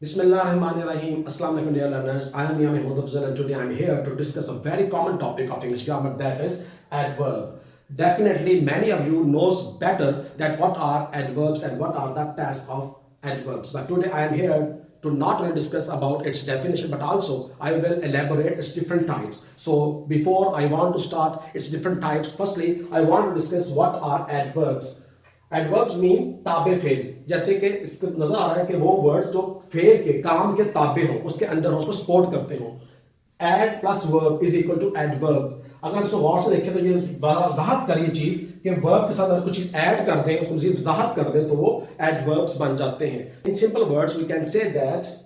Bismillahirrahmanirrahim. Assalamu alaikum dear learners. I am Mia Mahmood Afzal and today I am here to discuss a very common topic of English grammar, that is adverb. Definitely many of you knows better that what are adverbs and what are the tasks of adverbs. But today I am here to not only discuss about its definition but also I will elaborate its different types. So before I want to start its different types, firstly I want to discuss what are adverbs. Adverbs mean ताबे fail, जैसे कि इसको नजर आ रहा है कि वो words जो फेल के काम के ताबे हो उसके अंदर हो, उसको सपोर्ट करते हो. Add plus verb is equal to adverb. अगर हम इसको गौर से देखें तो ये वजाहत करिए चीज कि वर्ब के साथ अगर कुछ चीज ऐड कर दें, उसको मजीद वजाहत कर दें तो वो एडवर्ब्स बन जाते हैं. In simple words we can say that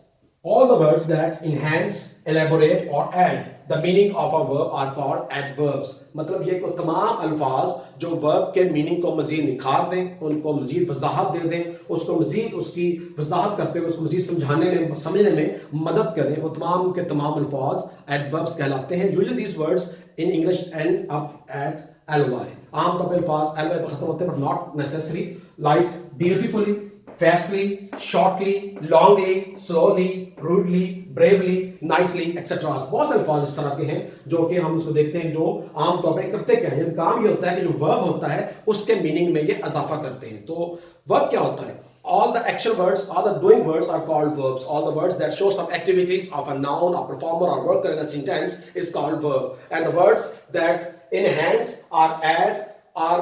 all the words that enhance, elaborate or add the meaning of a verb are called adverbs. मतलब ये को तमाम अल्फाज जो वर्ब के मीनिंग को मजीद निखार दें, उनको मजीद वजाहत दे दें, उसको मजीद उसकी वजाहत करते हुए उसको मजीद समझाने में, समझने में मदद करें, वो तमाम के तमाम अल्फाज adverbs कहलाते हैं. Usually these words in English end up at ly. आमतौर पर अल्फाज ly पर खत्म होते हैं but not necessary, like beautifully, fastly, shortly, longly, slowly, rudely, bravely, nicely, etc. बहुत से अल्फाज इस तरह के हैं जो कि हम उसको देखते हैं जो आमतौर पर करते क्या है. काम ये होता है कि जो वर्ब होता है उसके मीनिंग में ये इजाफा करते हैं. तो वर्ब क्या होता है? All the action words, all the doing words are called verbs. All the words that show some activities of a noun, a performer or worker in a sentence is called verb. And the words that enhance or add or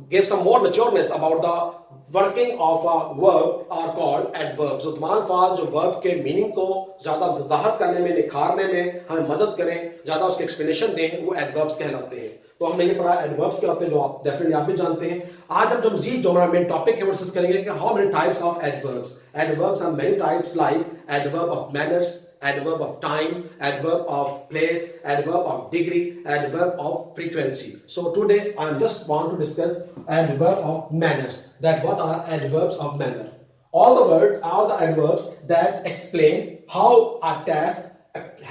give some more matureness about the working of a verb are called adverbs. तमाम अल्फाज जो verb के meaning को ज्यादा वजाहत करने में, निखारने में हमें मदद करें, ज्यादा उसके एक्सप्लेनेशन दें, वो एडवर्ब्स कहलाते हैं. तो हमने ये पढ़ा एडवर्ब्स क्या होते हैं जो आप डेफिनेटली आप भी जानते हैं. आज हम जो मजीद जो हमारा मेन टॉपिक है वो डिस्कस करेंगे कि how many types of adverbs. Adverbs are many types like adverb of manners, adverb of time, adverb of place, adverb of degree, adverb of frequency. So today I just want to discuss adverb of manners. That what are adverbs of manner? All the adverbs that explain how a task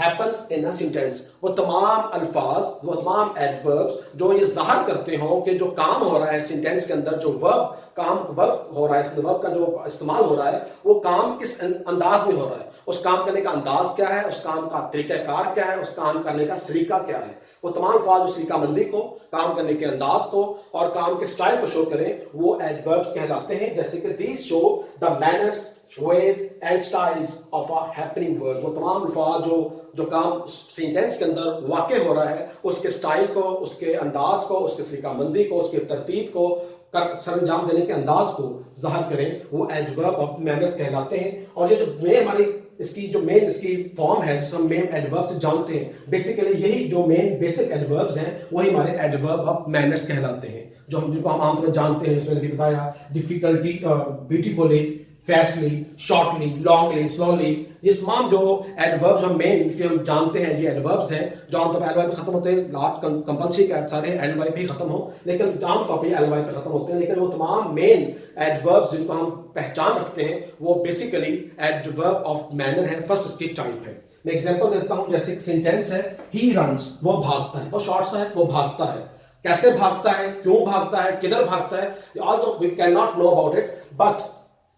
happens in a sentence. वो तमाम अल्फाज, वो तमाम adverbs जो ये ज़ाहिर करते हो कि जो काम हो रहा है सेंटेंस के अंदर, जो वर्ब हो रहा है, वर्ब का जो इस्तेमाल हो रहा है वो काम किस अंदाज में हो रहा है, उस काम करने का अंदाज क्या है, उस काम का तरीक़ाकार क्या है, उस काम करने का सलीका क्या है. वो तमाम अल्फाज उस सलीकामंदी को, काम करने के अंदाज को और काम के स्टाइल को शो करें, वो एडवर्ब्स कहलाते हैं. जैसे कि these show the manners, ways and styles of a happening word. वो तमाम अल्फाज जो काम सेंटेंस के अंदर वाक़े हो रहा है उसके स्टाइल को, उसके अंदाज को, उसके सलीकामंदी को, उसके तरतीब को, सरंजाम देने के अंदाज को ज़ाहिर करें, वो एडवर्ब ऑफ मैनर्स कहलाते हैं. और ये जो मेन हमारी इसकी फॉर्म है जिसे हम मेन एडवर्ब से जानते हैं, बेसिकली यही जो मेन बेसिक एडवर्ब्स हैं वही हमारे एडवर्ब ऑफ मैनर्स कहलाते हैं, जिनको हम आमतौर पर जानते हैं. इसमें भी बताया difficulty, beautifully, fastly, shortly, longly, slowly. जिस तमाम जो एडवर्ब्स हम मेन हम जानते हैं ये एडवर्ब्स हैं जो आमतौर पर एलवाई पे खत्म होते हैं. लास्ट कंपल्सरी का सारे एलवाई पे खत्म हो, लेकिन आमतौर पर एलवाई पे खत्म होते हैं. लेकिन वो तमाम मेन एडवर्ब्स जिनको हम पहचान रखते हैं वो बेसिकली एडवर्ब ऑफ मैनर है. फर्स्ट इसकी टाइप है. मैं एग्जांपल देता हूं. जैसे एक सेंटेंस है, ही रन्स, वो भागता है. बहुत शॉर्ट सा है, वो भागता है. कैसे भागता है, क्यों भागता है, किधर भागता है, although we can not know about it, but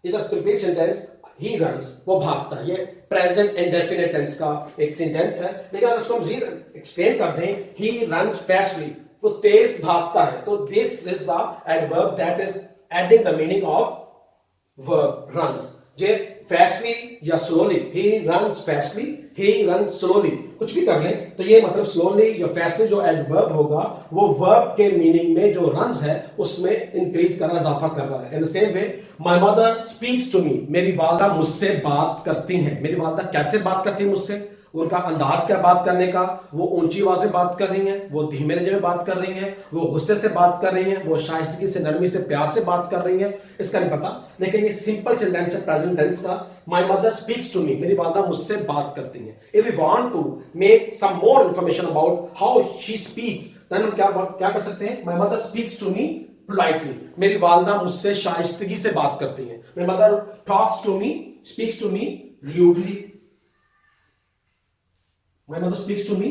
it is complete sentence. He runs, वो भागता है. ये प्रेजेंट इंडेफिनिट टेंस का एक सेंटेंस है. लेकिन अगर इसको मजीद एक्सप्लेन कर दें, ही रन्स फास्टली, वो तेज भागता है, तो this is the adverb that is adding the meaning of verb runs. जे फास्टली या slowly, he runs fastly, he runs slowly, कुछ भी कर लें तो ये मतलब स्लोली या फास्टली जो एडवर्ब होगा वो वर्ब के मीनिंग में जो रन्स है उसमें इंक्रीज कर रहा है, इजाफा कर रहा है. In the same way my mother speaks to me, मेरी वालदा मुझसे बात करती हैं. मेरी वालदा कैसे बात करती है मुझसे, उनका अंदाज क्या बात करने का, वो ऊंची आवाज में बात कर रही हैं, वो धीमे लहजे में बात कर रही हैं, वो गुस्से से बात कर रही हैं, वो शाइस्तगी से, नरमी से, प्यार से बात कर रही हैं, इसका नहीं पता. लेकिन ये सिंपल सेंटेंस है प्रेजेंट टेंस का. My mother speaks to me, मेरी वालदा मुझसे बात करती हैं. If we want to make some more information about how she speaks, then हम क्या कर सकते हैं. My mother speaks to me politely, मेरी वालदा मुझसे शाइस्तगी से बात करती हैं. My mother talks to me, speaks to me rudely. My mother speaks to me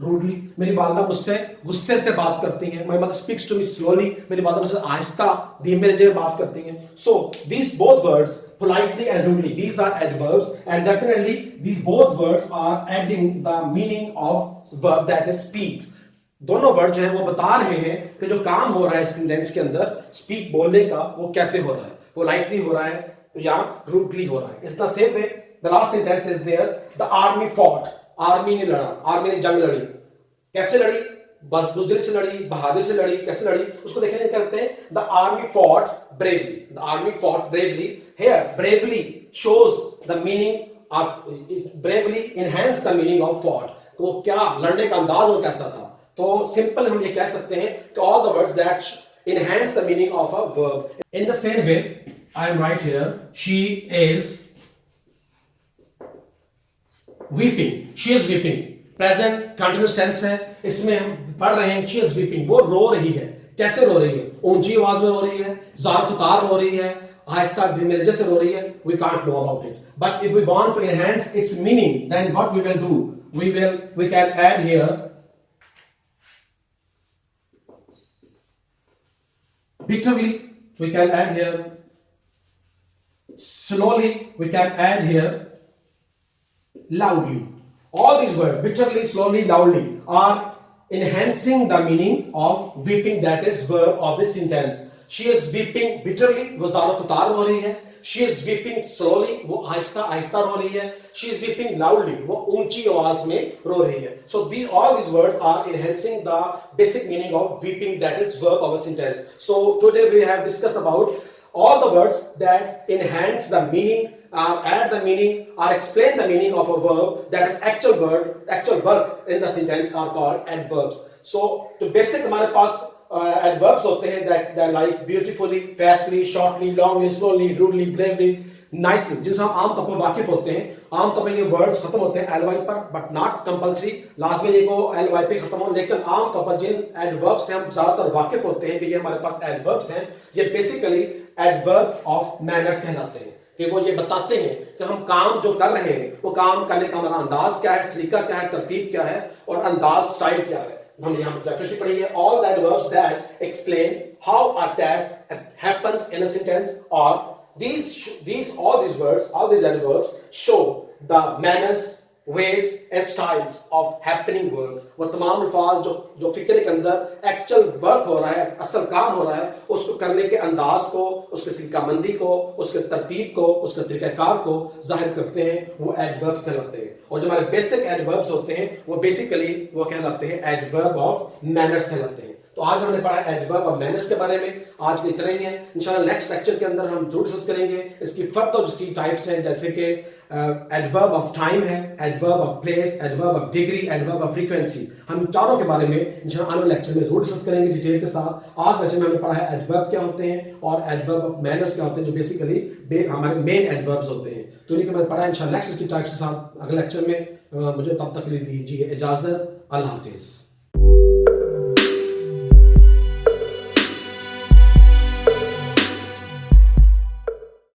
rudely, मेरी वालदा मुझसे गुस्से से बात करती हैं, my mother speaks to me slowly, मेरी वालदा मुझसे आहिस्ता धीमे लहजे बात करती हैं. So these both words politely and rudely, these are adverbs, and definitely these both words are adding the meaning of verb that is speak. दोनों वर्ड जो है वो बता रहे हैं कि जो काम हो रहा है इस सेंटेंस के अंदर स्पीक बोलने का वो कैसे हो रहा है, पोलाइटली हो रहा है या रूडली हो रहा है. इस तरह से the last sentence is there, the army fought, army ने लड़ा, आर्मी ने जंग लड़ी. कैसे लड़ी? बस बुजदिली से लड़ी, बहादुरी से लड़ी. कैसे लड़ी उसको देखने करते हैं. The army fought bravely, the army fought bravely. Here bravely shows the meaning of, bravely enhance the meaning of fought. तो वो क्या लड़ने का अंदाज वो कैसा था. तो सिंपल हम ये कह सकते हैं कि all the words that enhance the meaning of a verb. In the same way I am right here, she is weeping, she is weeping. Present continuous tense है, इसमें हम पढ़ रहे हैं शी इज वीपिंग, वो रो रही है. कैसे रो रही है? ऊंची आवाज में रो रही है, जार पुकार रो रही है, आहिस्ता धीमे लहजे से रो रही है. We can't know about it, but if we want to enhance its meaning then what we will do, we can add here bitterly, we can add here slowly, we can add here loudly. All these words, bitterly, slowly, loudly, are enhancing the meaning of weeping, that is verb of this sentence. She is weeping bitterly, वो ज़ारो कुतार हो रही है. She is weeping slowly, वो आहिस्ता आहिस्ता रो रही है. She is weeping loudly, वो ऊंची आवाज में रो रही है. So all these words are enhancing the basic meaning of weeping, that is verb of a sentence. So today we have discussed about all the words that enhance the meaning, add the meaning, or explain the meaning of a verb, that is actual word, actual work in the sentence are called adverbs. So to basic हमारे पास adverbs होते हैं that they are like beautifully, fastly, shortly, longly, slowly, rudely, bravely, nicely, जिनसे हम आम तौर पर वाकिफ होते हैं. आम तौर पर ये वर्ड्स खत्म होते हैं ly पर, बट नॉट कंपल्सरी लाजमी नहीं को ly पे खत्म हो. लेकिन आम तौर पर जिन एडवर्ब से हम ज्यादातर वाकिफ होते हैं कि ये हमारे पास एडवर्ब्स हैं, ये बेसिकली एडवर्ब ऑफ मैनर्स कहलाते हैं. कि वो ये बताते हैं कि हम काम जो कर रहे हैं वो काम करने का हमारा अंदाज क्या है, सलीका क्या है, तरतीब क्या है और अंदाज स्टाइल क्या है. हमने यहाँ पर डेफिनेशन पढ़ी है. All the adverbs that explain how a task happens in a sentence, और all these adverbs show the manners, ways and styles of happening work. वो तमाम अल्फाज जो फिक्र के अंदर एक्चुअल वर्क हो रहा है, असल काम हो रहा है, उसको करने के अंदाज को, उसके सलीकामंदी को, उसके तरतीब को, उसके तरीक़ाकार को जाहिर करते हैं, वो एडवर्ब्स कहलाते हैं. और जो हमारे बेसिक एडवर्ब्स होते हैं वो बेसिकली वो कहलाते हैं एडवर्ब ऑफ मैनर्स कहलाते हैं. तो आज हमने पढ़ा एडवर्ब ऑफ मैनर्स के बारे में. आज के इतना ही है. इंशाल्लाह नेक्स्ट लेक्चर के अंदर हम जरूर डिस्कस करेंगे इसकी फर्दर उसकी टाइप्स हैं, जैसे कि एडवर्ब ऑफ टाइम है, adverb of place, adverb of degree, adverb of frequency. हम चारों के बारे में इंशाल्लाह आने वाले लेक्चर में जरूर डिस्कस करेंगे डिटेल के साथ. आज लेक्चर में हमने पढ़ा है एडवर्ब क्या होते हैं और एडवर्ब ऑफ मैनर्स क्या होते हैं, जो बेसिकली हमारे मेन एडवर्ब्स होते हैं. तो इन्हीं के मैंने पढ़ा है. इंशाल्लाह नेक्स्ट इसकी टाइप्स के साथ अगले लेक्चर में. मुझे तब तक के लिए दीजिए इजाजत. अल्लाह हाफिज.